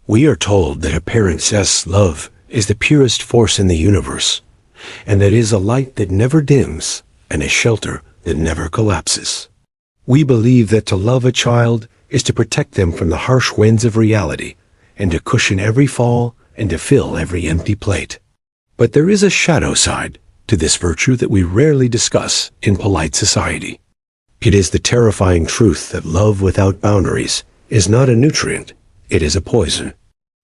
We are told that a parent's love is the purest force in the universe, and that it is a light that never dims and a shelter that never collapses. We believe that to love a child is to protect them from the harsh winds of reality, and to cushion every fall and to fill every empty plate. But there is a shadow side to this virtue that we rarely discuss in polite society. It is the terrifying truth that love without boundaries is not a nutrient, it is a poison.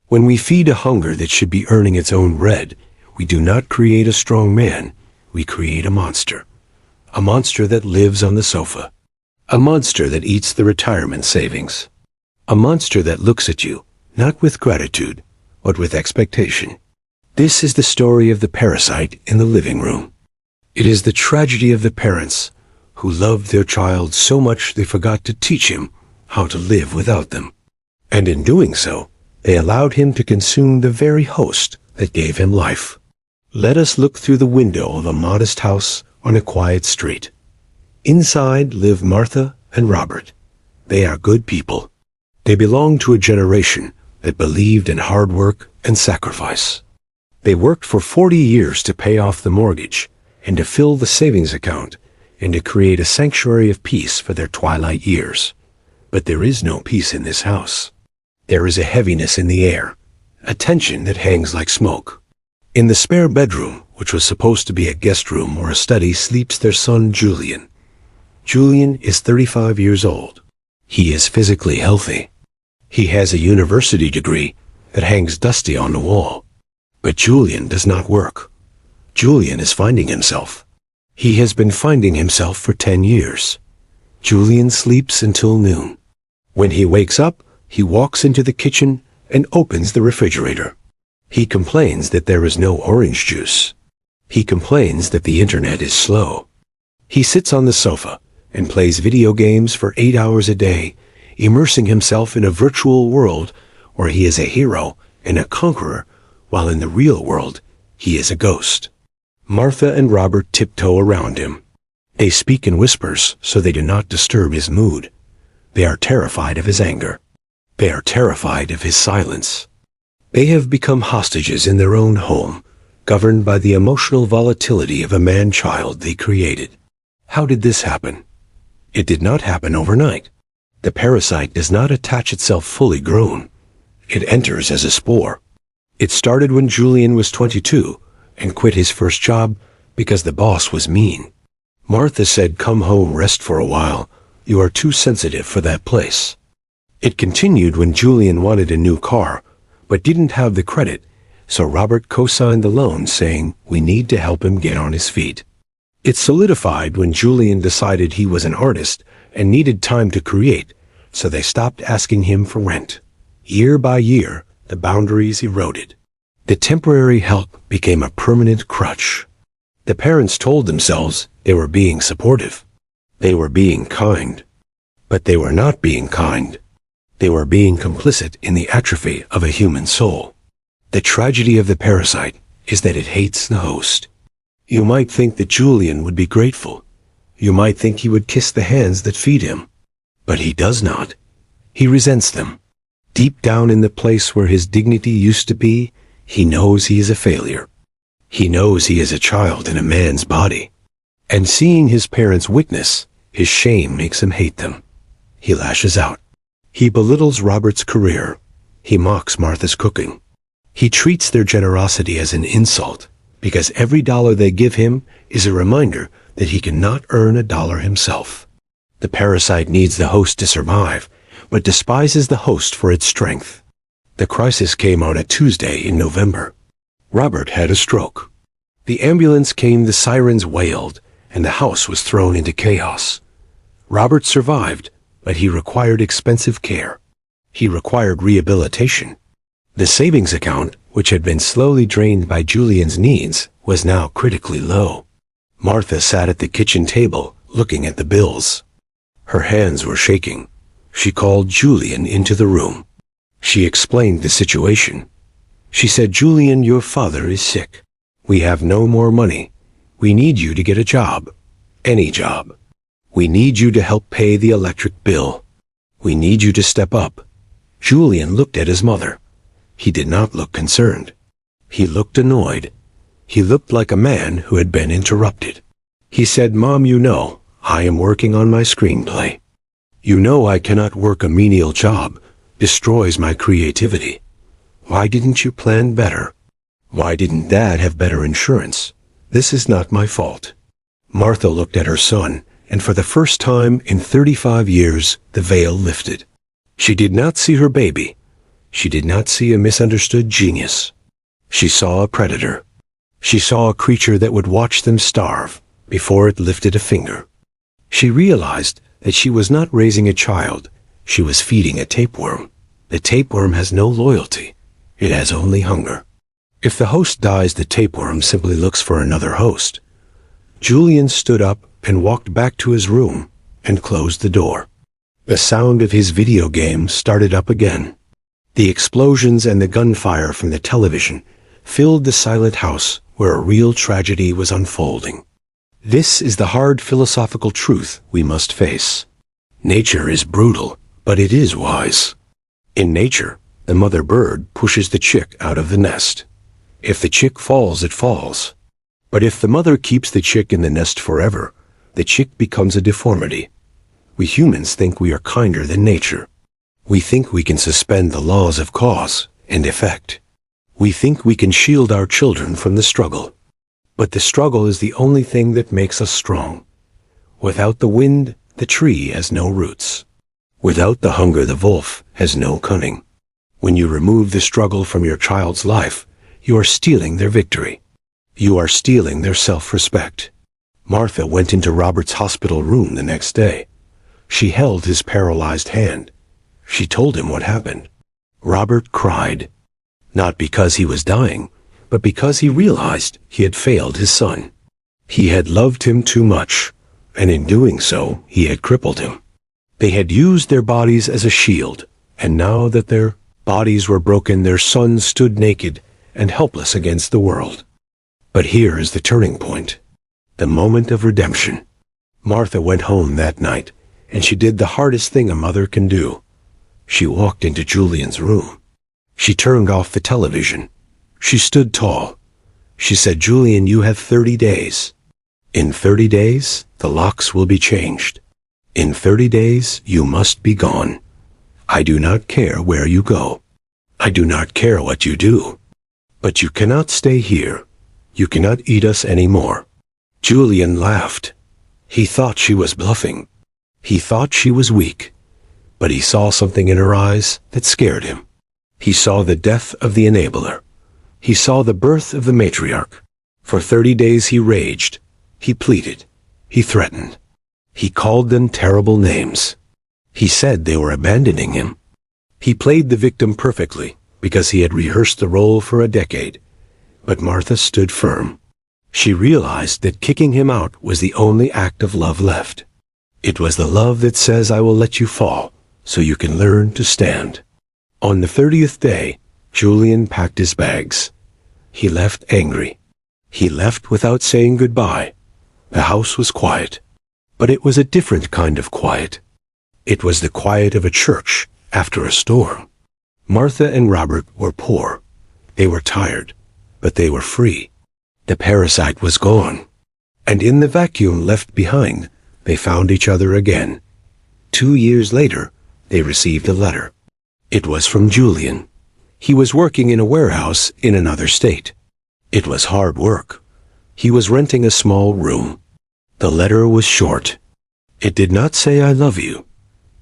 When we feed a hunger that should be earning its own bread, we do not create a strong man, we create a monster. A monster that lives on the sofa. A monster that eats the retirement savings. A monster that looks at you, not with gratitude, but with expectation. This is the story of the parasite in the living room. It is the tragedy of the parents who loved their child so much they forgot to teach him how to live without them. And in doing so, they allowed him to consume the very host that gave him life. Let us look through the window of a modest house on a quiet street. Inside live Martha and Robert. They are good people. They belong to a generation that believed in hard work and sacrifice. They worked for 40 years to pay off the mortgage and to fill the savings account and to create a sanctuary of peace for their twilight years. But there is no peace in this house. There is a heaviness in the air, a tension that hangs like smoke. In the spare bedroom, which was supposed to be a guest room or a study, sleeps their son Julian. Julian is 35 years old. He is physically healthy. He has a university degree that hangs dusty on the wall. But Julian does not work. Julian is finding himself. He has been finding himself for 10 years. Julian sleeps until noon. When he wakes up, he walks into the kitchen and opens the refrigerator. He complains that there is no orange juice. He complains that the internet is slow. He sits on the sofa and plays video games for 8 hours a day, immersing himself in a virtual world where he is a hero and a conqueror, while in the real world, he is a ghost. Martha and Robert tiptoe around him. They speak in whispers so they do not disturb his mood. They are terrified of his anger. They are terrified of his silence. They have become hostages in their own home, governed by the emotional volatility of a man-child they created. How did this happen? It did not happen overnight. The parasite does not attach itself fully grown. It enters as a spore. It started when Julian was 22 and quit his first job because the boss was mean. Martha said, "Come home, rest for a while. You are too sensitive for that place." It continued when Julian wanted a new car, but didn't have the credit, so Robert co-signed the loan, saying, "We need to help him get on his feet." It solidified when Julian decided he was an artist and needed time to create, so they stopped asking him for rent. Year by year, the boundaries eroded. The temporary help became a permanent crutch. The parents told themselves they were being supportive. They were being kind. But they were not being kind. They were being complicit in the atrophy of a human soul. The tragedy of the parasite is that it hates the host. You might think that Julian would be grateful. You might think he would kiss the hands that feed him. But he does not. He resents them. Deep down in the place where his dignity used to be, he knows he is a failure. He knows he is a child in a man's body. And seeing his parents' weakness, his shame makes him hate them. He lashes out. He belittles Robert's career. He mocks Martha's cooking. He treats their generosity as an insult, because every dollar they give him is a reminder that he cannot earn a dollar himself. The parasite needs the host to survive, but despises the host for its strength. The crisis came on a Tuesday in November. Robert had a stroke. The ambulance came, the sirens wailed, and the house was thrown into chaos. Robert survived, but he required expensive care. He required rehabilitation. The savings account, which had been slowly drained by Julian's needs, was now critically low. Martha sat at the kitchen table, looking at the bills. Her hands were shaking. She called Julian into the room. She explained the situation. She said, "Julian, your father is sick. We have no more money. We need you to get a job. Any job. We need you to help pay the electric bill. We need you to step up." Julian looked at his mother. He did not look concerned. He looked annoyed. He looked like a man who had been interrupted. He said, "Mom, you know, I am working on my screenplay. You know I cannot work a menial job. Destroys my creativity. Why didn't you plan better? Why didn't Dad have better insurance? This is not my fault." Martha looked at her son, and for the first time in 35 years, the veil lifted. She did not see her baby. She did not see a misunderstood genius. She saw a predator. She saw a creature that would watch them starve before it lifted a finger. She realized that she was not raising a child. She was feeding a tapeworm. The tapeworm has no loyalty. It has only hunger. If the host dies, the tapeworm simply looks for another host. Julian stood up and walked back to his room and closed the door. The sound of his video game started up again. The explosions and the gunfire from the television filled the silent house where a real tragedy was unfolding. This is the hard philosophical truth we must face. Nature is brutal, but it is wise. In nature, the mother bird pushes the chick out of the nest. If the chick falls, it falls. But if the mother keeps the chick in the nest forever, the chick becomes a deformity. We humans think we are kinder than nature. We think we can suspend the laws of cause and effect. We think we can shield our children from the struggle. But the struggle is the only thing that makes us strong. Without the wind, the tree has no roots. Without the hunger, the wolf has no cunning. When you remove the struggle from your child's life, you are stealing their victory. You are stealing their self-respect. Martha went into Robert's hospital room the next day. She held his paralyzed hand. She told him what happened. Robert cried, not because he was dying, but because he realized he had failed his son. He had loved him too much, and in doing so, he had crippled him. They had used their bodies as a shield, and now that their bodies were broken, their son stood naked and helpless against the world. But here is the turning point, the moment of redemption. Martha went home that night, and she did the hardest thing a mother can do. She walked into Julian's room. She turned off the television. She stood tall. She said, "Julian, you have 30 days. In 30 days, the locks will be changed. In 30 days, you must be gone. I do not care where you go. I do not care what you do. But you cannot stay here. You cannot eat us anymore." Julian laughed. He thought she was bluffing. He thought she was weak. But he saw something in her eyes that scared him. He saw the death of the enabler. He saw the birth of the matriarch. For 30 days he raged. He pleaded. He threatened. He called them terrible names. He said they were abandoning him. He played the victim perfectly because he had rehearsed the role for a decade. But Martha stood firm. She realized that kicking him out was the only act of love left. It was the love that says, "I will let you fall so you can learn to stand." On the 30th day, Julian packed his bags. He left angry. He left without saying goodbye. The house was quiet. But it was a different kind of quiet. It was the quiet of a church after a storm. Martha and Robert were poor. They were tired, but they were free. The parasite was gone. And in the vacuum left behind, they found each other again. 2 years later, they received a letter. It was from Julian. He was working in a warehouse in another state. It was hard work. He was renting a small room. The letter was short. It did not say, "I love you."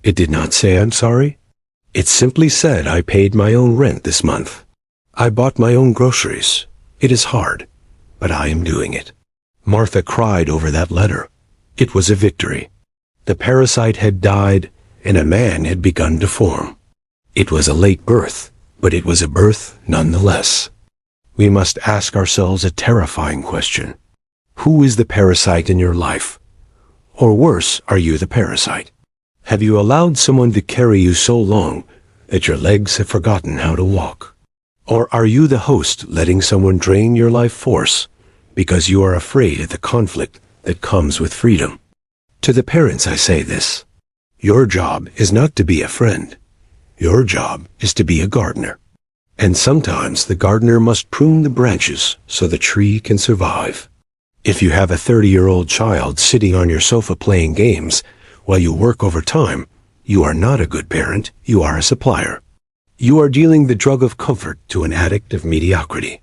It did not say, "I'm sorry." It simply said, "I paid my own rent this month. I bought my own groceries. It is hard, but I am doing it." Martha cried over that letter. It was a victory. The parasite had died, and a man had begun to form. It was a late birth, but it was a birth nonetheless. We must ask ourselves a terrifying question. Who is the parasite in your life? Or worse, are you the parasite? Have you allowed someone to carry you so long that your legs have forgotten how to walk? Or are you the host letting someone drain your life force because you are afraid of the conflict that comes with freedom? To the parents I say this. Your job is not to be a friend. Your job is to be a gardener. And sometimes the gardener must prune the branches so the tree can survive. If you have a 30-year-old child sitting on your sofa playing games while you work overtime, you are not a good parent, you are a supplier. You are dealing the drug of comfort to an addict of mediocrity.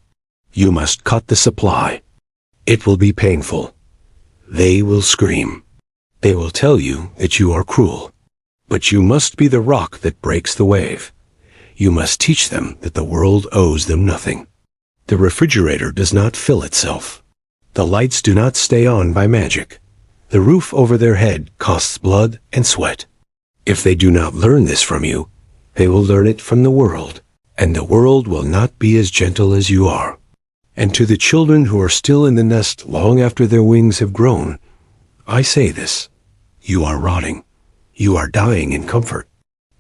You must cut the supply. It will be painful. They will scream. They will tell you that you are cruel. But you must be the rock that breaks the wave. You must teach them that the world owes them nothing. The refrigerator does not fill itself. The lights do not stay on by magic. The roof over their head costs blood and sweat. If they do not learn this from you, they will learn it from the world, and the world will not be as gentle as you are. And to the children who are still in the nest long after their wings have grown, I say this: you are rotting. You are dying in comfort.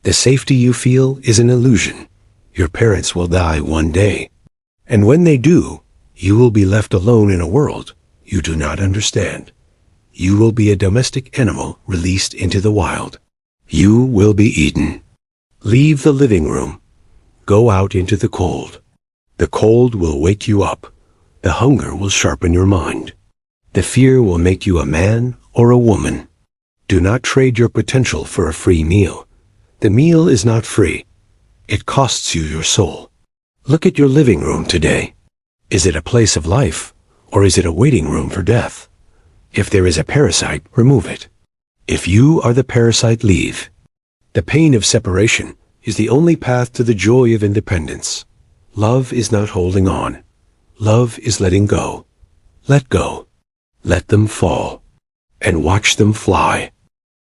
The safety you feel is an illusion. Your parents will die one day. And when they do, you will be left alone in a world you do not understand. You will be a domestic animal released into the wild. You will be eaten. Leave the living room. Go out into the cold. The cold will wake you up. The hunger will sharpen your mind. The fear will make you a man or a woman. Do not trade your potential for a free meal. The meal is not free. It costs you your soul. Look at your living room today. Is it a place of life, or is it a waiting room for death? If there is a parasite, remove it. If you are the parasite, leave. The pain of separation is the only path to the joy of independence. Love is not holding on. Love is letting go. Let go. Let them fall. And watch them fly.